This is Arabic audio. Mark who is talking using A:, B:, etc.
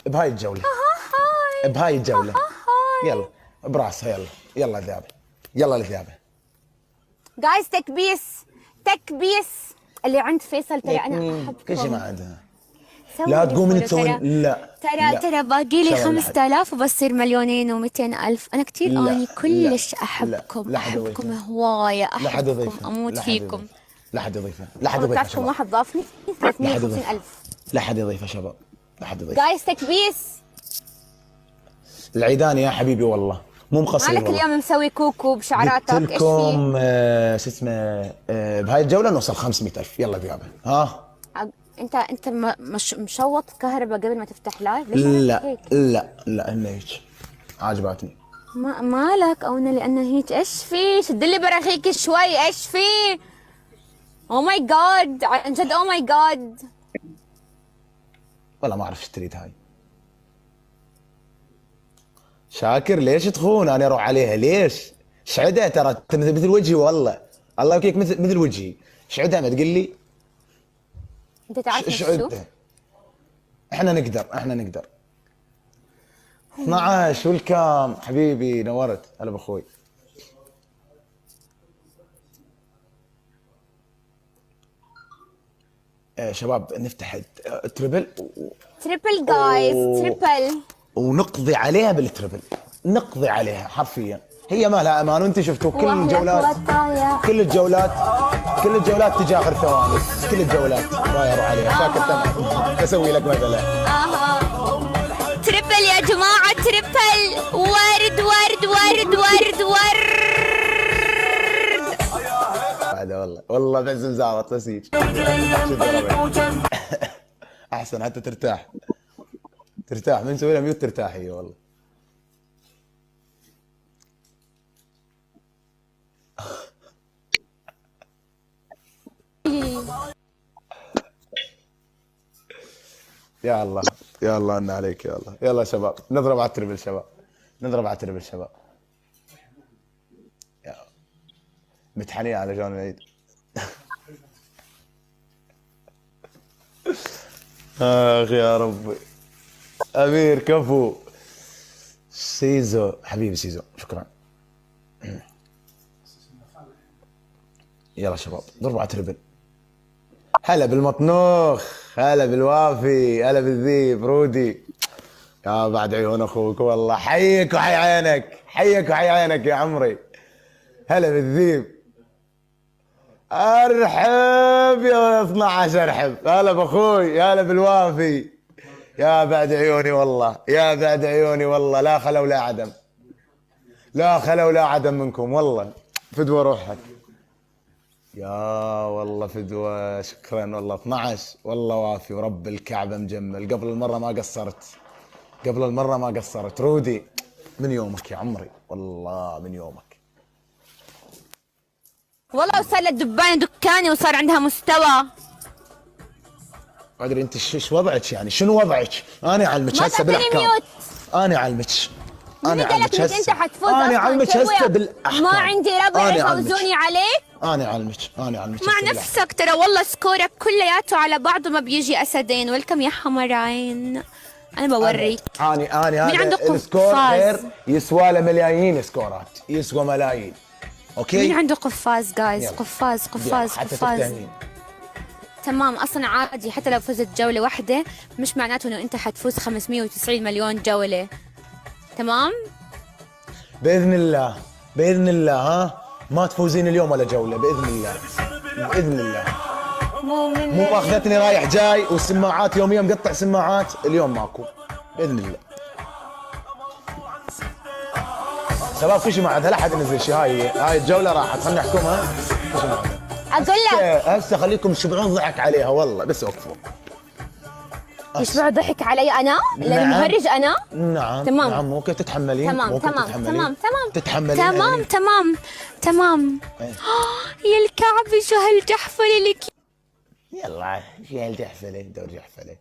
A: بهاي الجولة. بهاي الجولة. يلا براسها. يلا يلا ذابة. يلا الذابة.
B: جايز تكبيس تكبيس اللي عند فيصل. ترى انا احبكم.
A: كل شيء ما عندها.
B: سوي
A: لا
B: لي
A: تقومين
B: فولو.
A: تسوين. لا
B: ترى باقي لي
A: شغل
B: 5000 وبصير مليونين و200 ألف. أنا كثير
A: لا
B: أني كلش أحبكم.
A: لا حد
B: أحبكم
A: يضيفه.
B: هواية.
A: لا حد
B: أحبكم
A: يضيفه.
B: أموت
A: لا حد
B: فيكم.
A: يضيفه. لا حد يضيفه. لا حد يضيفه
B: بتاعتكم
A: شباب.
B: واحد ضافني
A: لا حد
B: 350
A: يضيفه.
B: ألف.
A: لا حد يضيفه شباب. لا حد يضيفه.
B: جايز تكبيس.
A: العيداني يا حبيبي والله مو مقصرين
B: مالك
A: والله.
B: اليوم مسوي كوكو بشعراتك؟
A: قلت
B: إيش فيه؟
A: لكم شو اسمه بهاي الجولة نوصل 500,000. يلا ذابة. ها
B: أنت مشوط كهرباء قبل ما تفتح لايف؟ ليش عملت
A: لا
B: هيك؟
A: لا انه هيك عجبتني.
B: مالك او انا لانه هيك؟ ايش في؟ شد لي براغيك شوي. ايش في؟ او ماي جاد عن جد. او ماي جاد.
A: والله ما اعرف ايش تريد هاي. شاكر ليش تخون؟ انا اروح عليها ليش؟ شعدها ترى مثل وجهي والله. الله يوكيك مثل وجهي. شعدها ما تقول لي.
B: انت تعرف شو؟
A: شعدها. احنا نقدر. 12 والكام حبيبي نورت. هلا باخوي. شباب نفتح تريبل
B: تريبل جايز. تريبل
A: ونقضي عليها بالتريبل. نقضي عليها حرفيا. هي ما لها امان. وانت شفتوا كل الجولات تجي اخر ثواني. كل الجولات رايحوا عليها. شاكر تمام. اسوي لك مثلا.
B: تريبل يا جماعة. تريبل. ورد.
A: هذا والله بس مزعوط نسيج. احسن حتى ترتاح من نسوي لها ميوت ترتاح هي والله. يا الله ان عليك. يا الله يلا شباب نضرب على التربل شباب. يا متحنين على جون العيد. اخ يا ربي. امير كفو. سيزو حبيبي سيزو شكرا. يلا شباب ضربوا على تربل. هلا بالمطنوخ. هلا بالوافي. هلا بالذيب رودي. يا بعد عيون اخوك والله. حيك وحي عينك يا عمري. هلا بالذيب. ارحب يا 12. ارحب. هلا باخوي. هلا بالوافي. يا بعد عيوني والله. لا خلا ولا عدم منكم والله. فدوة روحك يا والله. فدوة شكرا والله. 12 والله وافي ورب الكعبة مجمل. قبل المرة ما قصرت. رودي من يومك يا عمري والله. من يومك
B: والله وصار للدبانة دكاني وصار عندها مستوى.
A: ادري انت ايش وضعك يعني. شنو وضعك؟ انا اعلمك هسه بالاحكام. انا اعلمك هسه.
B: انت حتفوز.
A: انا اعلمك هسه بالاحكام.
B: ما عندي ربع يفوزوني عليك.
A: انا اعلمك
B: مع نفسك. ترى والله سكورك كلياته على بعضه ما بيجي اسدين. ولكم يا حمرين. انا بوريك.
A: انا
B: مين عنده
A: السكور غير
B: قفاز؟
A: يسوى له ملايين. سكورات يسوى ملايين. اوكي
B: مين عنده قفاز جايز؟
A: يلا.
B: قفاز.
A: حتى تفتهمين.
B: تمام. اصلا عادي حتى لو فزت جولة واحدة مش معناته انه انت حتفوز 590 مليون جولة. تمام.
A: باذن الله ها ما تفوزين اليوم ولا جولة. باذن الله. مو اخذتني رايح جاي والسماعات يوميا مقطع سماعات. اليوم ماكو باذن الله. شباب في شيء ما عندها. لا حد ينزل شيء. هاي الجولة راحت. خليني احكمها. في شيء ما عندها.
B: اقول لك
A: هسه خليكم تشبعون ضحك عليها والله. بس وقفوا.
B: يشبع ضحك علي انا؟ لاني
A: نعم.
B: مهرج انا؟
A: نعم.
B: تمام.
A: نعم ممكن تتحملين.
B: تمام. يا الكعبة شو هالجحفلة لك.
A: يلا شي هالجحفلة. دور جحفلة.